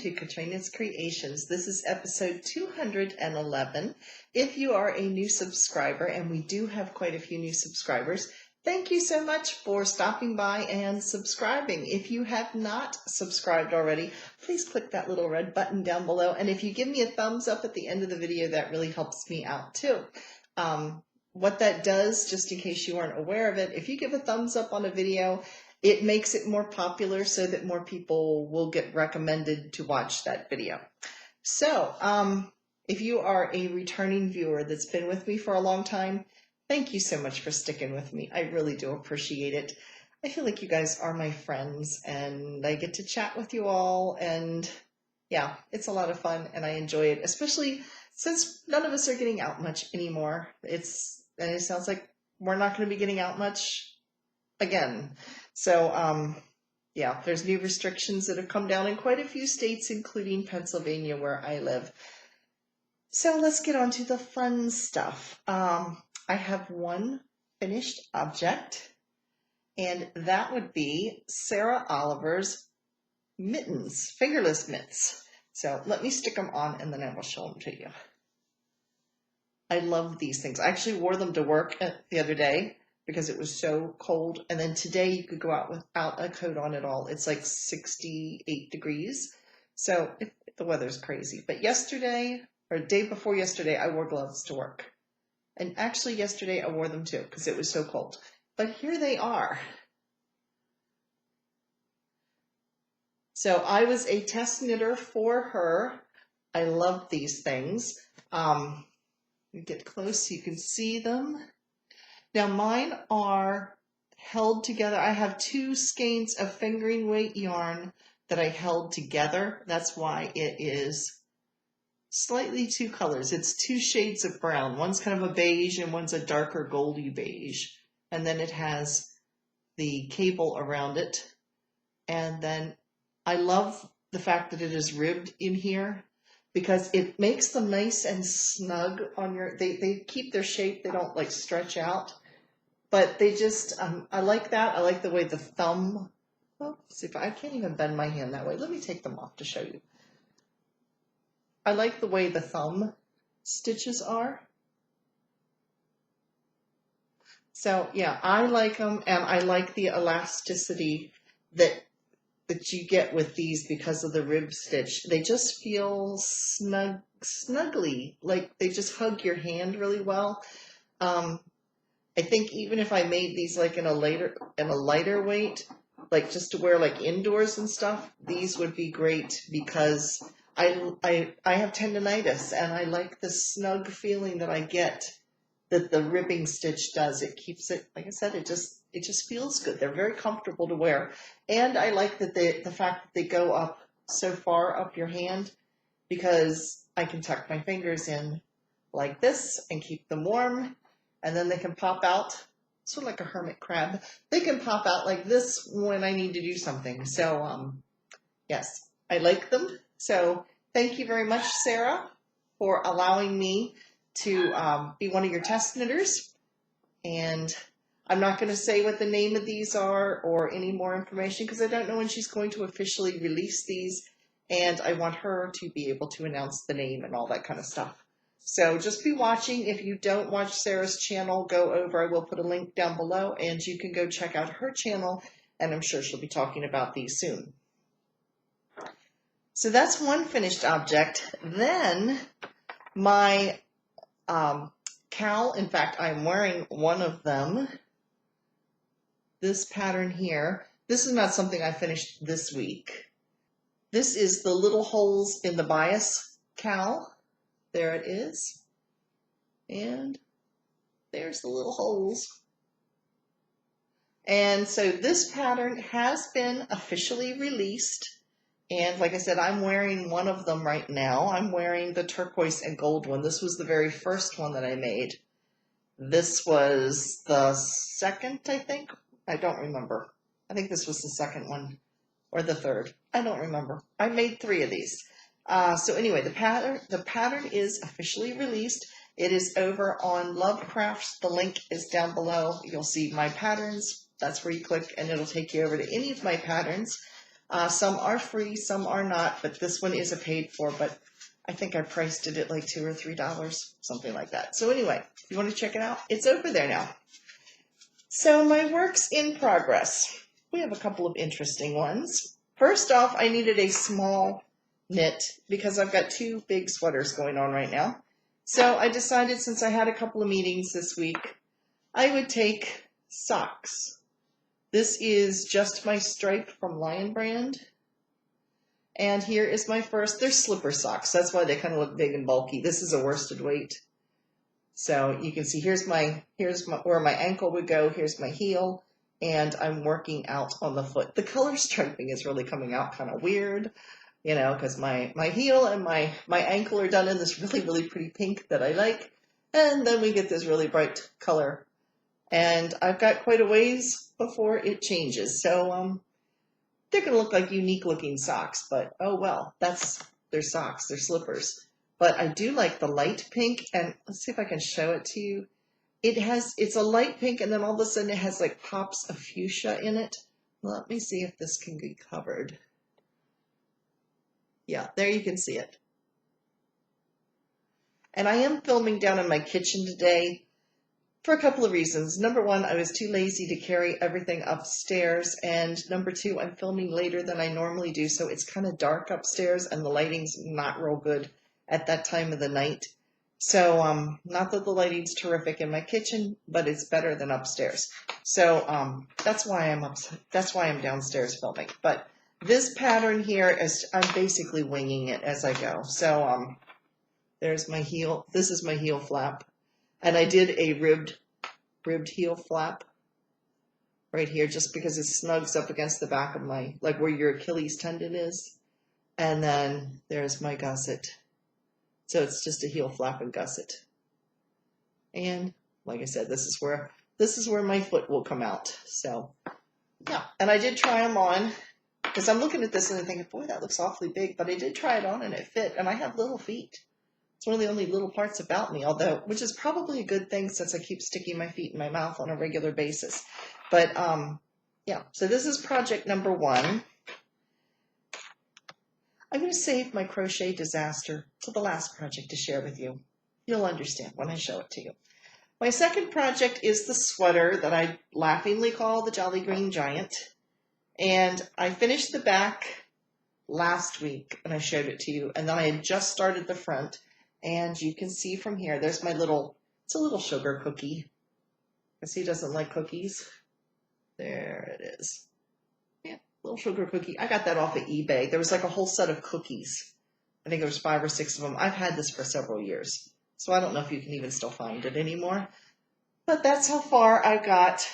to Katrina's Creations. This is episode 211. If you are a new subscriber, and we do have quite a few new subscribers, thank you so much for stopping by and subscribing. If you have not subscribed already, please click that little red button down below. And if you give me a thumbs up at the end of the video, that really helps me out too. What that does, just in case you aren't aware of it, if you give a thumbs up on a video, it makes it more popular so that more people will get recommended to watch that video. So if you are a returning viewer that's been with me for a long time, thank you so much for sticking with me. I really do appreciate it. I feel like you guys are my friends and I get to chat with you all, and yeah, it's a lot of fun and I enjoy it, especially since none of us are getting out much anymore. And it sounds like we're not going to be getting out much again. So, yeah, there's new restrictions that have come down in quite a few states, including Pennsylvania, where I live. So let's get on to the fun stuff. I have one finished object, and that would be Sara Oliver's mittens, fingerless mitts. So let me stick them on and then I will show them to you. I love these things. I actually wore them to work the other day because it was so cold. And then today you could go out without a coat on at all. It's like 68 degrees. So the weather's crazy. But yesterday, or day before yesterday, I wore gloves to work. And actually yesterday I wore them too because it was so cold. But here they are. So I was a test knitter for her. I love these things. You get close so you can see them. Now mine are held together. I have 2 skeins of fingering weight yarn that I held together. That's why it is slightly 2 colors. It's 2 shades of brown. One's kind of a beige and one's a darker goldy beige. And then it has the cable around it. And then I love the fact that it is ribbed in here, because it makes them nice and snug on your, they keep their shape, they don't like stretch out, but they just, I like that. I like the way the thumb, oh, see if I can't even bend my hand that way. Let me take them off to show you. I like the way the thumb stitches are. So yeah, I like them, and I like the elasticity that you get with these because of the rib stitch. They just feel snuggly, like they just hug your hand really well. I think even if I made these like in a lighter weight, like just to wear like indoors and stuff, these would be great because I have tendonitis and I like the snug feeling that I get that the ribbing stitch does. It keeps it, like I said, it just feels good. They're very comfortable to wear. And I like that the fact that they go up so far up your hand, because I can tuck my fingers in like this and keep them warm. And then they can pop out, sort of like a hermit crab. They can pop out like this when I need to do something. So, yes, I like them. So thank you very much, Sara, for allowing me to be one of your test knitters. And I'm not going to say what the name of these are or any more information because I don't know when she's going to officially release these, and I want her to be able to announce the name and all that kind of stuff. So just be watching. If you don't watch Sara's channel, go over. I will put a link down below and you can go check out her channel, and I'm sure she'll be talking about these soon. So that's one finished object. Then my cowl, in fact, I'm wearing one of them. This pattern here, this is not something I finished this week. This is the little holes in the bias cowl. There it is. And there's the little holes. And so this pattern has been officially released. And like I said, I'm wearing one of them right now. I'm wearing the turquoise and gold one. This was the very first one that I made. This was the second, I think. I don't remember. I think this was the second one or the third. I don't remember. I made 3 of these. So anyway, the pattern is officially released. It is over on Love Crafts. The link is down below. You'll see my patterns. That's where you click and it'll take you over to any of my patterns. Some are free, some are not, but this one is a paid for, but I think I priced it at like $2 or $3, something like that. So anyway, if you want to check it out, it's over there now. So my works in progress. We have a couple of interesting ones. First off, I needed a small knit because I've got two big sweaters going on right now. So I decided, since I had a couple of meetings this week, I would take socks. This is Just My Stripe from Lion Brand. And here is my first. They're slipper socks. That's why they kind of look big and bulky. This is a worsted weight. So you can see here's where my ankle would go. Here's my heel. And I'm working out on the foot. The color striping is really coming out kind of weird, you know, because my heel and my ankle are done in this really, really pretty pink that I like. And then we get this really bright color. And I've got quite a ways before it changes. So they're going to look like unique looking socks, but oh well, they're socks, they're slippers. But I do like the light pink, and let's see if I can show it to you. It's a light pink, and then all of a sudden it has like pops of fuchsia in it. Let me see if this can be covered. Yeah, there you can see it. And I am filming down in my kitchen today for a couple of reasons. Number one, I was too lazy to carry everything upstairs. And number two, I'm filming later than I normally do, so it's kind of dark upstairs and the lighting's not real good at that time of the night. So not that the lighting's terrific in my kitchen, but it's better than upstairs. So that's why I'm downstairs filming. But this pattern here is, I'm basically winging it as I go. So there's my heel. This is my heel flap. And I did a ribbed heel flap right here just because it snugs up against the back of my, like where your Achilles tendon is. And then there's my gusset. So it's just a heel flap and gusset. And like I said, this is where my foot will come out. So yeah, and I did try them on because I'm looking at this and I'm thinking, boy, that looks awfully big. But I did try it on and it fit, and I have little feet. It's one of the only little parts about me, which is probably a good thing since I keep sticking my feet in my mouth on a regular basis. But yeah, so this is project number one. I'm going to save my crochet disaster to the last project to share with you. You'll understand when I show it to you. My second project is the sweater that I laughingly call the Jolly Green Giant. And I finished the back last week and I showed it to you. And then I had just started the front. And you can see from here, there's my it's a little sugar cookie. Because he doesn't like cookies. There it is. Yeah, little sugar cookie. I got that off of eBay. There was like a whole set of cookies. I think there was 5 or 6 of them. I've had this for several years. So I don't know if you can even still find it anymore. But that's how far I got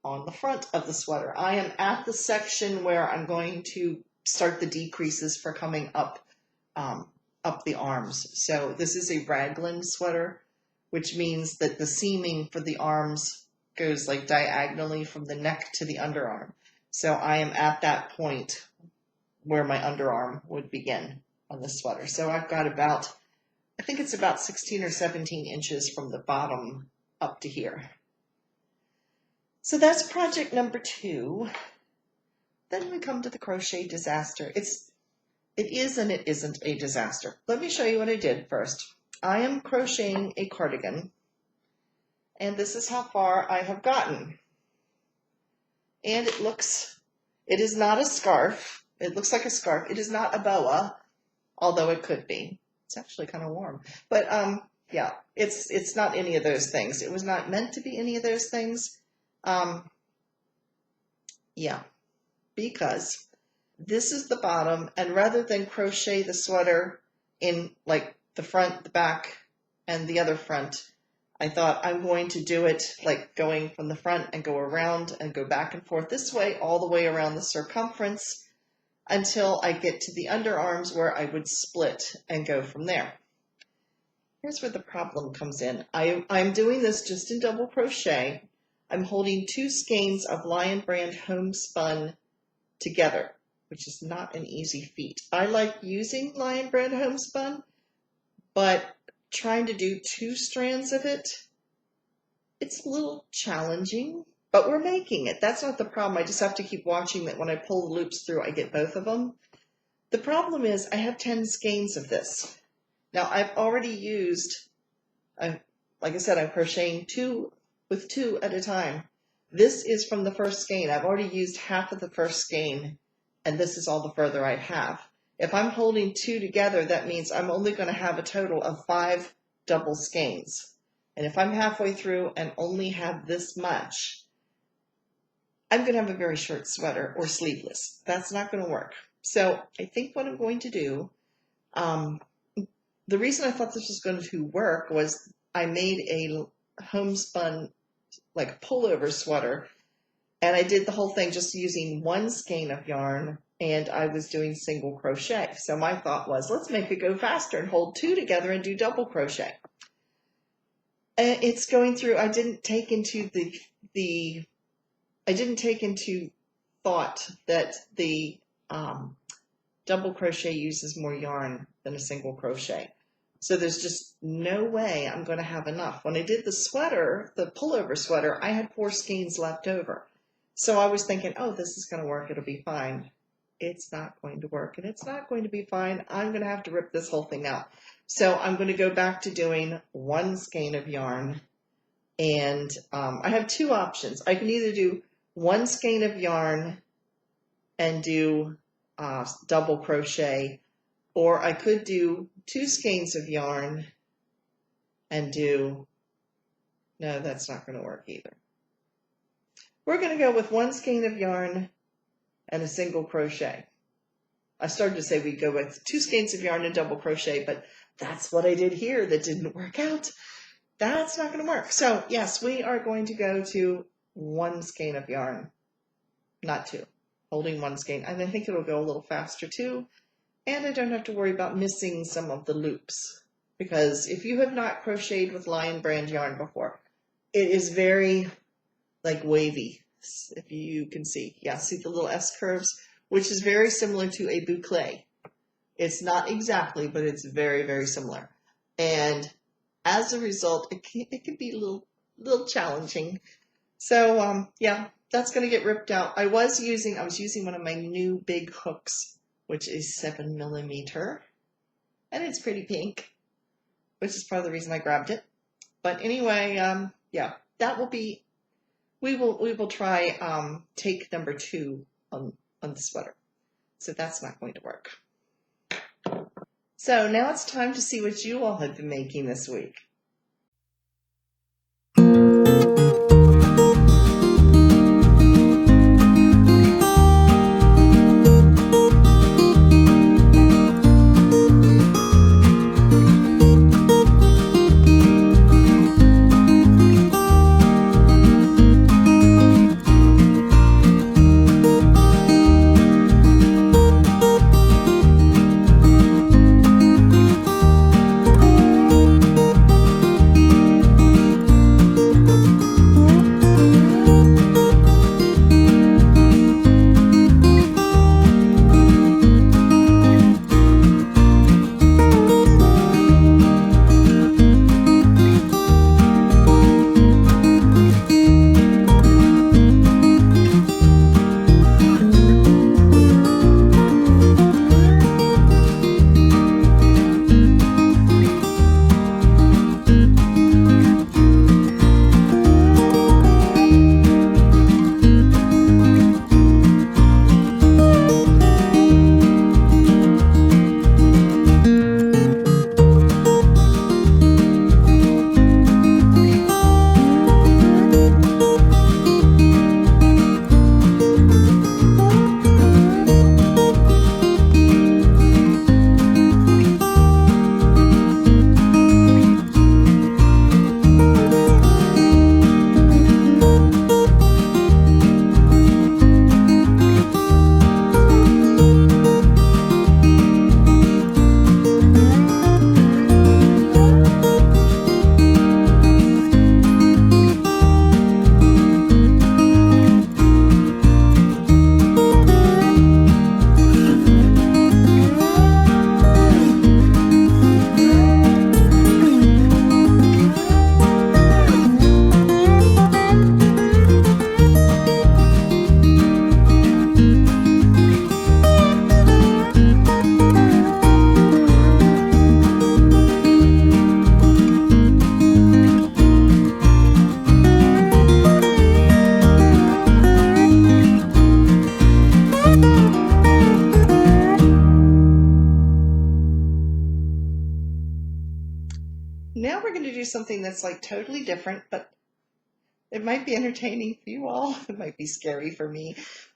on the front of the sweater. I am at the section where I'm going to start the decreases for coming up the arms. So this is a raglan sweater, which means that the seaming for the arms goes like diagonally from the neck to the underarm. So I am at that point where my underarm would begin on the sweater. So I've got I think it's about 16 or 17 inches from the bottom up to here. So that's project number 2. Then we come to the crochet disaster. It is and it isn't a disaster. Let me show you what I did first. I am crocheting a cardigan, and this is how far I have gotten. And it is not a scarf. It looks like a scarf. It is not a boa, although it could be. It's actually kind of warm. But yeah, it's not any of those things. It was not meant to be any of those things. Yeah, because this is the bottom, and rather than crochet the sweater in like the front, the back, and the other front, I thought I'm going to do it like going from the front and go around and go back and forth this way, all the way around the circumference until I get to the underarms where I would split and go from there. Here's where the problem comes in. I'm doing this just in double crochet. I'm holding 2 skeins of Lion Brand homespun together, which is not an easy feat. I like using Lion Brand homespun, but trying to do 2 strands of it, it's a little challenging. But we're making it. That's not the problem. I just have to keep watching that when I pull the loops through, I get both of them. The problem is I have 10 skeins of this. Now I've already used, like I said, I'm crocheting with two at a time. This is from the first skein. I've already used half of the first skein, and this is all the further I have. If I'm holding 2 together, that means I'm only going to have a total of 5 double skeins. And if I'm halfway through and only have this much, I'm going to have a very short sweater or sleeveless. That's not going to work. So I think what I'm going to do, the reason I thought this was going to work was I made a homespun like pullover sweater, and I did the whole thing just using 1 skein of yarn, and I was doing single crochet. So my thought was, let's make it go faster and hold 2 together and do double crochet. And it's going through, I didn't take into thought that the double crochet uses more yarn than a single crochet. So there's just no way I'm going to have enough. When I did the sweater, the pullover sweater, I had 4 skeins left over. So I was thinking, oh, this is going to work. It'll be fine. It's not going to work, and it's not going to be fine. I'm going to have to rip this whole thing out. So I'm going to go back to doing 1 skein of yarn, and I have 2 options. I can either do 1 skein of yarn and do double crochet, or I could do 2 skeins of yarn and do, no, that's not going to work either. We're going to go with 1 skein of yarn and a single crochet. I started to say we'd go with 2 skeins of yarn and double crochet, but that's what I did here that didn't work out. That's not going to work. So yes, we are going to go to 1 skein of yarn, not 2, holding 1 skein. And I think it'll go a little faster too. And I don't have to worry about missing some of the loops, because if you have not crocheted with Lion Brand yarn before, it is very like wavy, if you can see. Yeah, see the little S curves, which is very similar to a boucle. It's not exactly, but it's very, very similar. And as a result, it can be a little challenging. So yeah, that's going to get ripped out. I was using one of my new big hooks, which is 7mm, and it's pretty pink, which is part of the reason I grabbed it. But anyway, yeah, that will be, we will try take number 2 on the sweater. So that's not going to work. So now it's time to see what you all have been making this week. Now we're going to do something that's like totally different, but it might be entertaining for you all. It might be scary for me,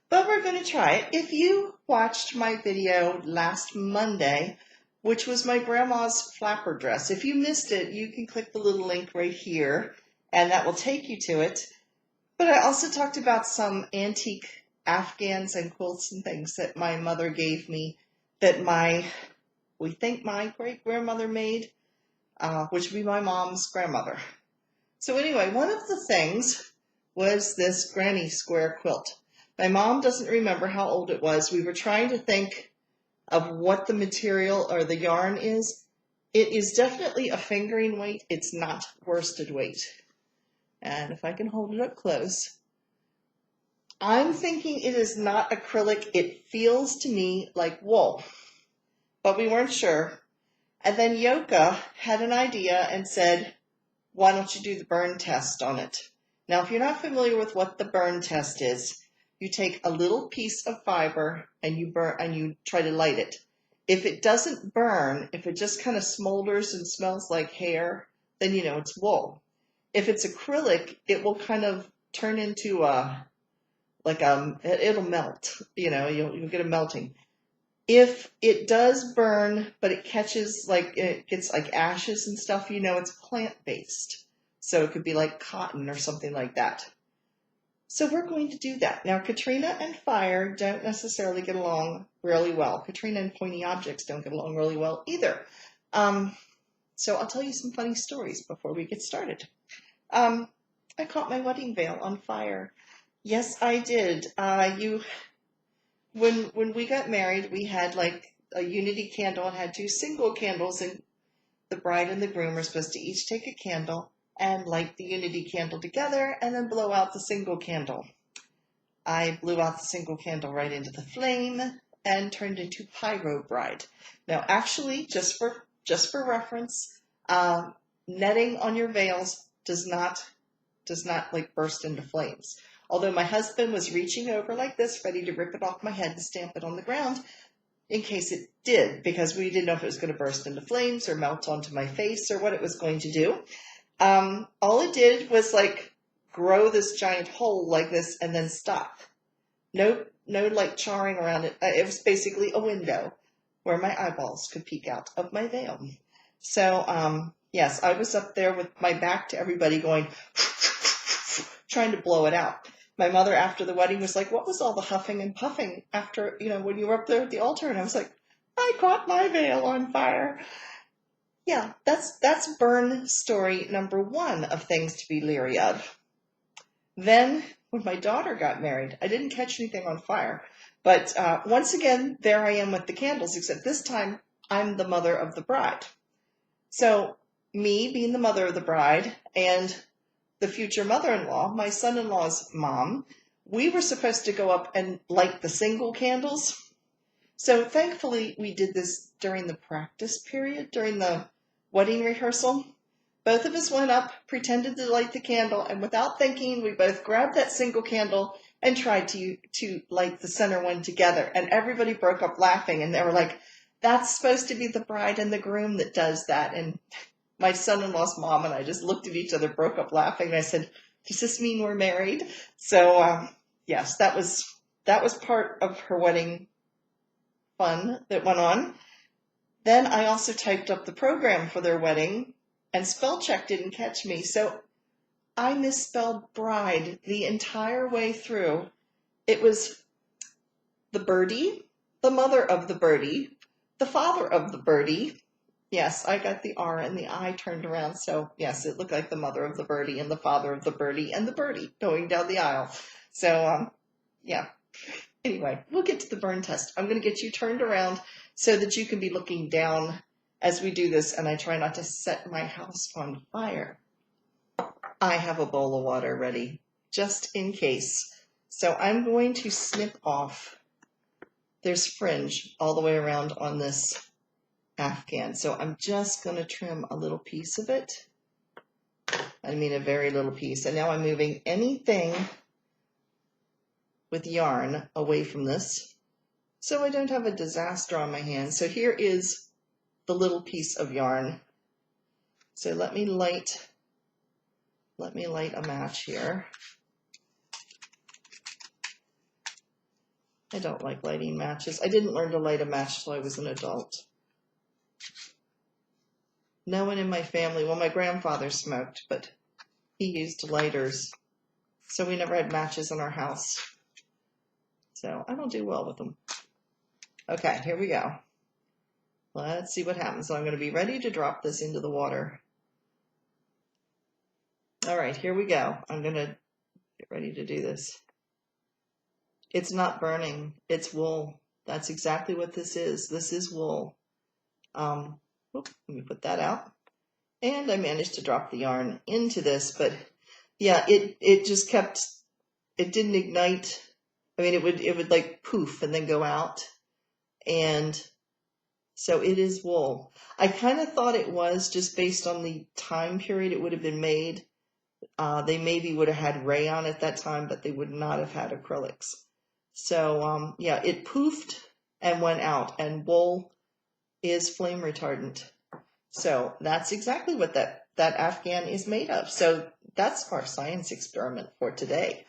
but we're going to try it. If you watched my video last Monday, which was my grandma's flapper dress, if you missed it, you can click the little link right here, and that will take you to it. But I also talked about some antique Afghans and quilts and things that my mother gave me that we think my great-grandmother made, which would be my mom's grandmother. So anyway, one of the things was this granny square quilt. My mom doesn't remember how old it was. We were trying to think of what the material or the yarn is. It is definitely a fingering weight. It's not worsted weight. And if I can hold it up close, I'm thinking it is not acrylic. It feels to me like wool, but we weren't sure. And then Yoka had an idea and said, why don't you do the burn test on it? Now, if you're not familiar with what the burn test is, you take a little piece of fiber and you try to light it. If it doesn't burn, if it just kind of smolders and smells like hair, then you know it's wool. If it's acrylic, it will kind of turn into it'll melt, you'll get a melting. If it does burn, but it catches it gets like ashes and stuff, it's plant-based. So it could be like cotton or something like that. So we're going to do that. Now, Katrina and fire don't necessarily get along really well. Katrina and pointy objects don't get along really well either. So I'll tell you some funny stories before we get started. I caught my wedding veil on fire. Yes, I did. When we got married, we had like a unity candle and had two single candles, and the bride and the groom are supposed to each take a candle and light the unity candle together and then blow out the single candle. I blew out the single candle right into the flame and turned into Pyro Bride. Now, actually, just for reference, netting on your veils does not like burst into flames. Although my husband was reaching over like this, ready to rip it off my head and stamp it on the ground in case it did, because we didn't know if it was going to burst into flames or melt onto my face or what it was going to do. All it did was like grow this giant hole like this and then stop. No like charring around it. It was basically a window where my eyeballs could peek out of my veil. So, yes, I was up there with my back to everybody going, trying to blow it out. My mother, after the wedding, was like, what was all the huffing and puffing after, when you were up there at the altar? And I was like, I caught my veil on fire. Yeah, that's burn story number one of things to be leery of. Then, when my daughter got married, I didn't catch anything on fire. But once again, there I am with the candles, except this time I'm the mother of the bride. So, me being the mother of the bride and the future mother-in-law, my son-in-law's mom, we were supposed to go up and light the single candles. So thankfully, we did this during the practice period, during the wedding rehearsal. Both of us went up, pretended to light the candle, and without thinking, we both grabbed that single candle and tried to light the center one together. And everybody broke up laughing, and they were like, that's supposed to be the bride and the groom that does that. And my son-in-law's mom and I just looked at each other, broke up laughing, and I said, does this mean we're married? So, yes, that was part of her wedding fun that went on. Then I also typed up the program for their wedding, and spell check didn't catch me, so I misspelled bride the entire way through. It was the birdie, the mother of the birdie, the father of the birdie. Yes, I got the R and the I turned around, so yes, it looked like the mother of the birdie and the father of the birdie and the birdie going down the aisle. So, yeah. Anyway, we'll get to the burn test. I'm going to get you turned around so that you can be looking down as we do this, and I try not to set my house on fire. I have a bowl of water ready, just in case. So I'm going to snip off. There's fringe all the way around on this Afghan, so I'm just going to trim a little piece of it. I mean a very little piece. And now I'm moving anything with yarn away from this so I don't have a disaster on my hands. So here is the little piece of yarn. So let me light a match here. I don't like lighting matches. I didn't learn to light a match till I was an adult. No one in my family, well, my grandfather smoked, but he used lighters. So we never had matches in our house. So I don't do well with them. Okay, here we go. Let's see what happens. So I'm going to be ready to drop this into the water. All right, here we go. I'm going to get ready to do this. It's not burning. It's wool. That's exactly what this is. This is wool. Let me put that out. And I managed to drop the yarn into this, but yeah, it just kept, it didn't ignite. I mean, it would like poof and then go out. And so it is wool. I kind of thought it was just based on the time period it would have been made. They maybe would have had rayon at that time, but they would not have had acrylics. So yeah, it poofed and went out, and wool is flame retardant. So that's exactly what that Afghan is made of. So that's our science experiment for today.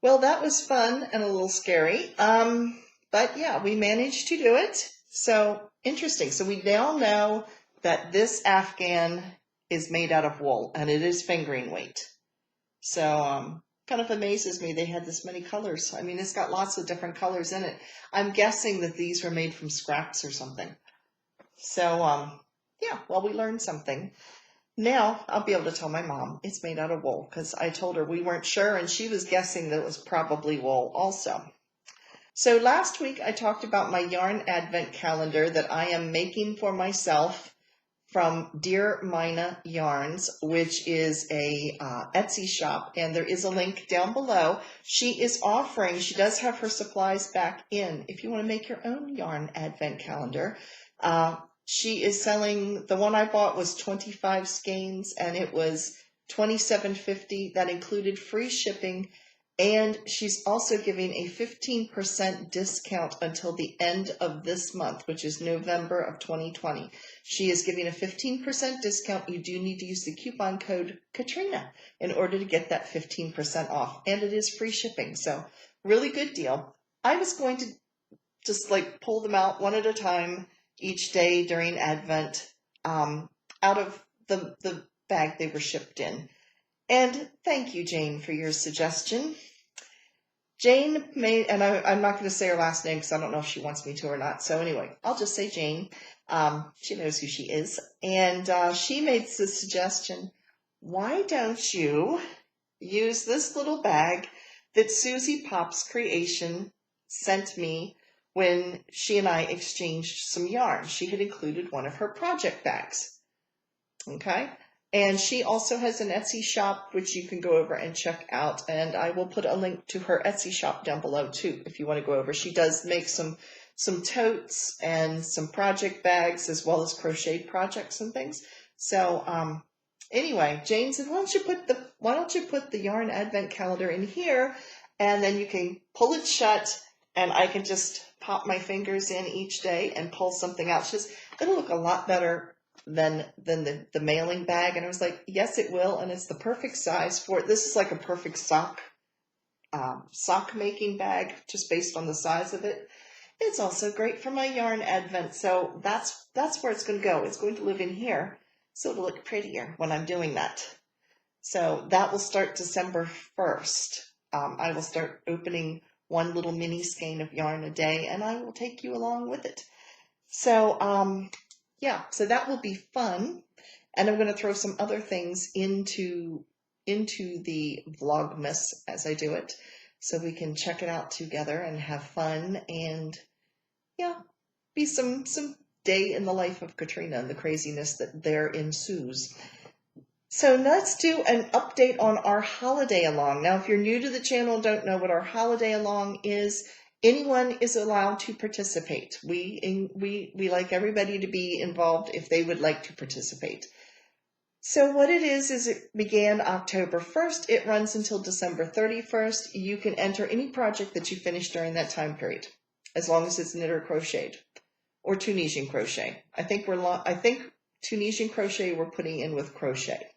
Well, that was fun and a little scary. But yeah, we managed to do it. So interesting. So we now know that this Afghan is made out of wool, and it is fingering weight. So kind of amazes me they had this many colors. I mean, it's got lots of different colors in it. I'm guessing that these were made from scraps or something. So yeah, well, we learned something. Now I'll be able to tell my mom it's made out of wool, because I told her we weren't sure, and she was guessing that it was probably wool also. So last week I talked about my yarn advent calendar that I am making for myself from Dear Mina Yarns, which is a Etsy shop, and there is a link down below. She does have her supplies back in if you want to make your own yarn advent calendar. She is selling, the one I bought was 25 skeins, and it was $27.50. That included free shipping, and she's also giving a 15% discount until the end of this month, which is November of 2020. She is giving a 15% discount. You do need to use the coupon code Katrina in order to get that 15% off, and it is free shipping, so really good deal. I was going to just like pull them out one at a time each day during Advent out of the bag they were shipped in. And thank you, Jane, for your suggestion. Jane made, and I'm not going to say her last name because I don't know if she wants me to or not. So anyway, I'll just say Jane. She knows who she is. And she made the suggestion, why don't you use this little bag that Susie Pop's Creation sent me when she and I exchanged some yarn. She had included one of her project bags. Okay? And she also has an Etsy shop, which you can go over and check out. And I will put a link to her Etsy shop down below, too, if you want to go over. She does make some totes and some project bags, as well as crochet projects and things. So anyway, Jane said, why don't you put the yarn advent calendar in here, and then you can pull it shut, and I can just pop my fingers in each day and pull something out. She says, it'll look a lot better than the mailing bag. And I was like, yes, it will, and it's the perfect size for it. This is like a perfect sock making bag, just based on the size of it. It's also great for my yarn advent, so that's where it's going to go. It's going to live in here, so it'll look prettier when I'm doing that. So that will start December 1st. I will start opening one little mini skein of yarn a day, and I will take you along with it. So yeah, so that will be fun, and I'm going to throw some other things into the Vlogmas as I do it, so we can check it out together and have fun, and yeah, be some day in the life of Katrina and the craziness that there ensues. So let's do an update on our holiday along. Now, if you're new to the channel and don't know what our holiday along is, anyone is allowed to participate. We like everybody to be involved if they would like to participate. So what it is it began October 1st. It runs until December 31st. You can enter any project that you finish during that time period, as long as it's knit or crocheted or Tunisian crochet. I think Tunisian crochet we're putting in with crochet.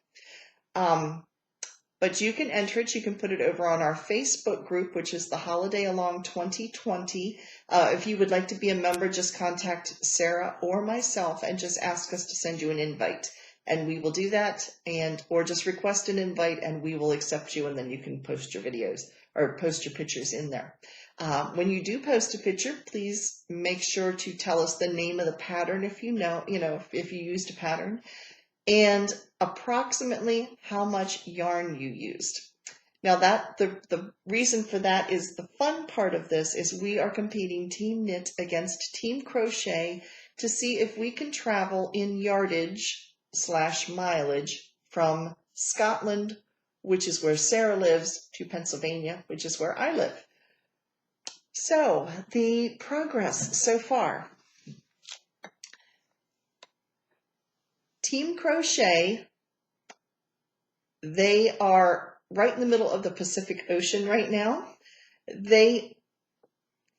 But you can enter it. You can put it over on our Facebook group, which is the Holiday Along 2020. If you would like to be a member, just contact Sara or myself and just ask us to send you an invite. And we will do that, or just request an invite and we will accept you, and then you can post your videos or post your pictures in there. When you do post a picture, please make sure to tell us the name of the pattern if you know, if you used a pattern, and approximately how much yarn you used. Now the reason for that is the fun part of this is we are competing Team Knit against Team Crochet to see if we can travel in yardage/mileage from Scotland, which is where Sara lives, to Pennsylvania, which is where I live. So the progress so far. Team Crochet, they are right in the middle of the Pacific Ocean right now. They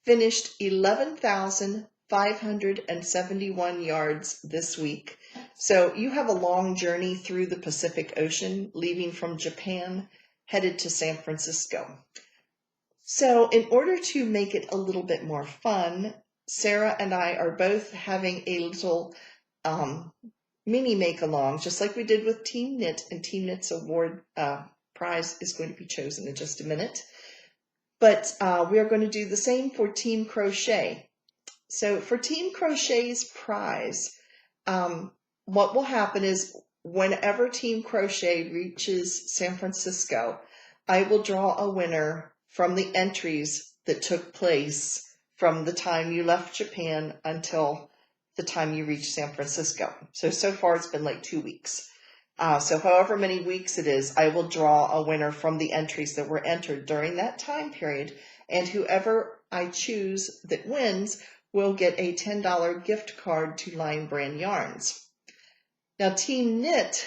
finished 11,571 yards this week. So you have a long journey through the Pacific Ocean, leaving from Japan, headed to San Francisco. So in order to make it a little bit more fun, Sara and I are both having a little mini make-along, just like we did with Team Knit, and Team Knit's award prize is going to be chosen in just a minute. But we are going to do the same for Team Crochet. So for Team Crochet's prize, what will happen is whenever Team Crochet reaches San Francisco, I will draw a winner from the entries that took place from the time you left Japan until the time you reach San Francisco. So far it's been like 2 weeks. So however many weeks it is, I will draw a winner from the entries that were entered during that time period, and whoever I choose that wins will get a $10 gift card to Lion Brand Yarns. Now Team Knit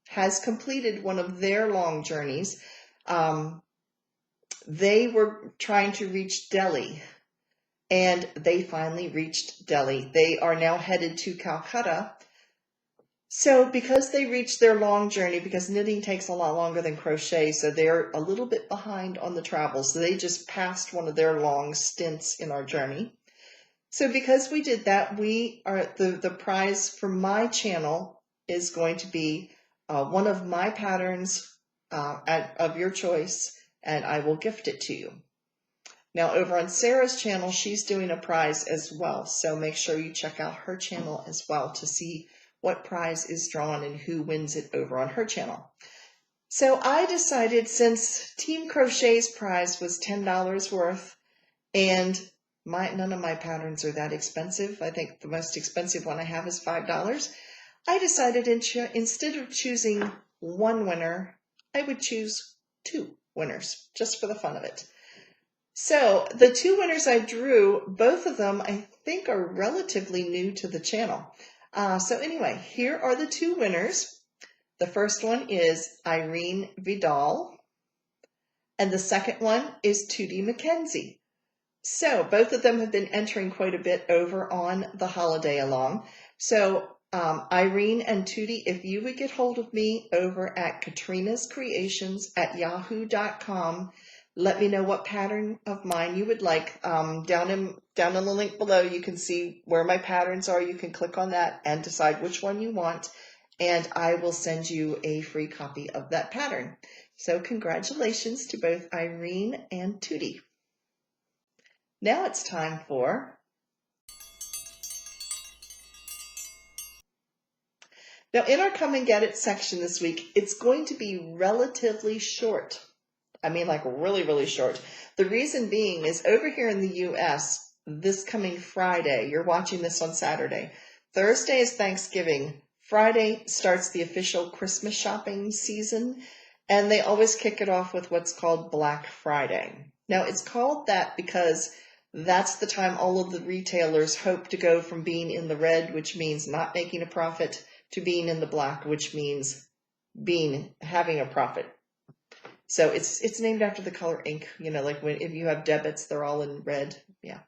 has completed one of their long journeys. They were trying to reach Delhi, and they finally reached Delhi. They are now headed to Calcutta. So because they reached their long journey, because knitting takes a lot longer than crochet, so they're a little bit behind on the travel. So they just passed one of their long stints in our journey. So because we did that, we are the prize for my channel is going to be one of my patterns of your choice, and I will gift it to you. Now over on Sara's channel, she's doing a prize as well, so make sure you check out her channel as well to see what prize is drawn and who wins it over on her channel. So I decided, since Team Crochet's prize was $10 worth, and none of my patterns are that expensive. I think the most expensive one I have is $5. I decided instead of choosing one winner, I would choose 2 winners, just for the fun of it. So the 2 winners I drew, both of them I think are relatively new to the channel. So anyway, here are the 2 winners. The first one is Irene Vidal, and the second one is Tootie McKenzie. So both of them have been entering quite a bit over on the Holiday Along. So Irene and Tootie, if you would get hold of me over at KatrinasCreations@yahoo.com, let me know what pattern of mine you would like. Down in the link below, you can see where my patterns are. You can click on that and decide which one you want, and I will send you a free copy of that pattern. So congratulations to both Irene and Tootie. Now it's time for Now, in our Come and Get It section this week, it's going to be relatively short. I mean, like really, really short. The reason being is over here in the U.S., this coming Friday, you're watching this on Saturday. Thursday is Thanksgiving. Friday starts the official Christmas shopping season, and they always kick it off with what's called Black Friday. Now, it's called that because that's the time all of the retailers hope to go from being in the red, which means not making a profit, to being in the black, which means having a profit. So it's named after the color ink, like if you have debits, they're all in red. Yeah.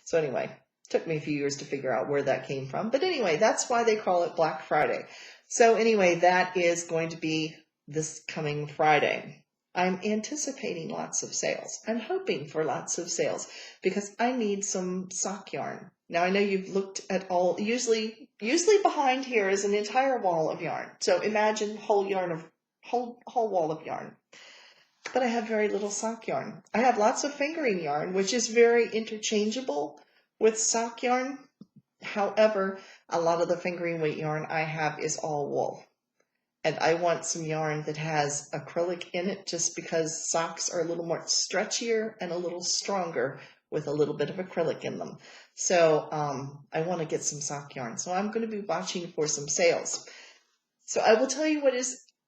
So anyway, Took me a few years to figure out where that came from. But anyway, that's why they call it Black Friday. So anyway, that is going to be this coming Friday. I'm anticipating lots of sales. I'm hoping for lots of sales because I need some sock yarn. Now I know you've looked at all, usually behind here is an entire wall of yarn. So imagine whole wall of yarn. But I have very little sock yarn. I have lots of fingering yarn, which is very interchangeable with sock yarn. However, a lot of the fingering weight yarn I have is all wool. And I want some yarn that has acrylic in it just because socks are a little more stretchier and a little stronger with a little bit of acrylic in them. So I want to get some sock yarn. So I'm going to be watching for some sales. So I will tell you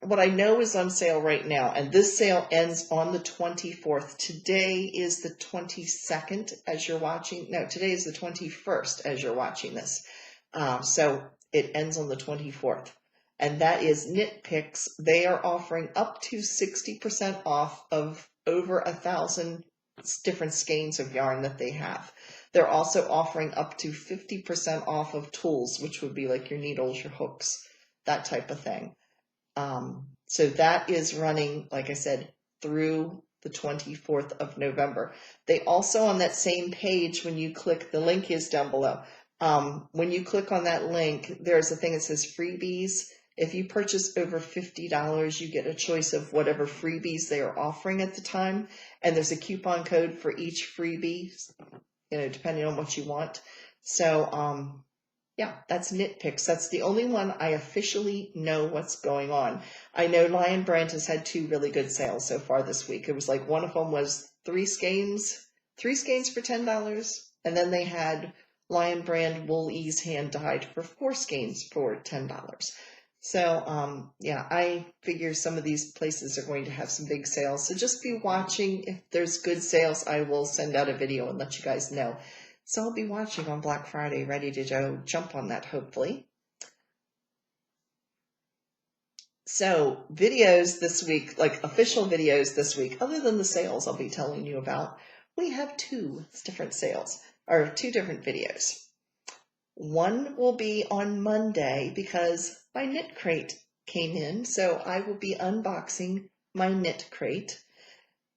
what I know is on sale right now. And this sale ends on the 24th. Today is the 22nd as you're watching. No, today is the 21st as you're watching this. So it ends on the 24th. And that is Knit Picks. They are offering up to 60% off of over 1,000 different skeins of yarn that they have. They're also offering up to 50% off of tools, which would be like your needles, your hooks, that type of thing. So that is running, like I said, through the 24th of November. They also, on that same page, when you click, the link is down below. When you click on that link, there's a thing that says Freebies. If you purchase over $50, you get a choice of whatever freebies they are offering at the time. And there's a coupon code for each freebie, depending on what you want. So, yeah, that's Knit Picks. That's the only one I officially know what's going on. I know Lion Brand has had 2 really good sales so far this week. It was like one of them was 3 skeins for $10. And then they had Lion Brand Wool Ease Hand Dyed for 4 skeins for $10. So, yeah, I figure some of these places are going to have some big sales. So just be watching. If there's good sales, I will send out a video and let you guys know. So I'll be watching on Black Friday, ready to jump on that, hopefully. So videos this week, like official videos this week, other than the sales I'll be telling you about, we have 2 different sales, or 2 different videos. One will be on Monday because my knit crate came in, so I will be unboxing my knit crate.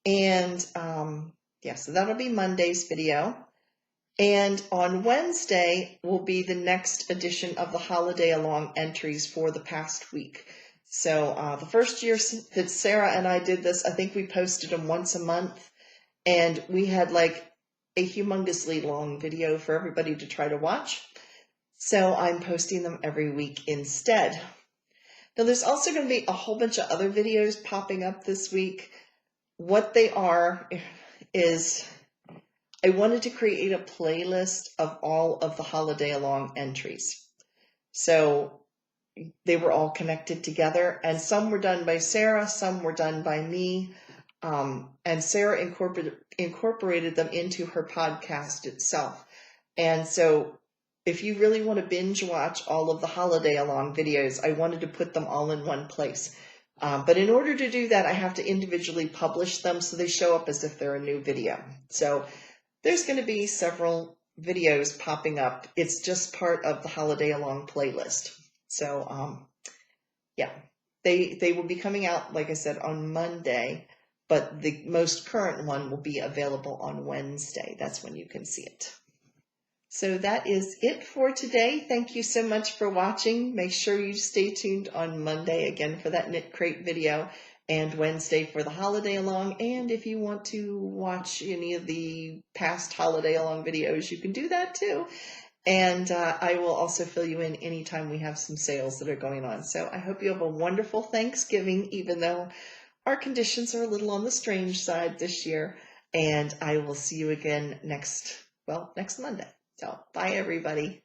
And yeah, so that'll be Monday's video. And on Wednesday will be the next edition of the Holiday Along entries for the past week. So the first year that Sara and I did this, I think we posted them once a month. And we had like a humongously long video for everybody to try to watch. So I'm posting them every week instead. Now there's also going to be a whole bunch of other videos popping up this week. What they are is I wanted to create a playlist of all of the Holiday Along entries. So they were all connected together, and some were done by Sara, some were done by me, and Sara incorporated them into her podcast itself. And so if you really want to binge watch all of the Holiday Along videos, I wanted to put them all in one place. But in order to do that, I have to individually publish them so they show up as if they're a new video. So there's going to be several videos popping up. It's just part of the Holiday Along playlist. So, yeah, they will be coming out, like I said, on Monday, but the most current one will be available on Wednesday. That's when you can see it. So that is it for today. Thank you so much for watching. Make sure you stay tuned on Monday again for that Knit Crate video, and Wednesday for the Holiday Along. And if you want to watch any of the past Holiday Along videos, you can do that too. And I will also fill you in anytime we have some sales that are going on. So I hope you have a wonderful Thanksgiving, even though our conditions are a little on the strange side this year. And I will see you again next Monday. So bye, everybody.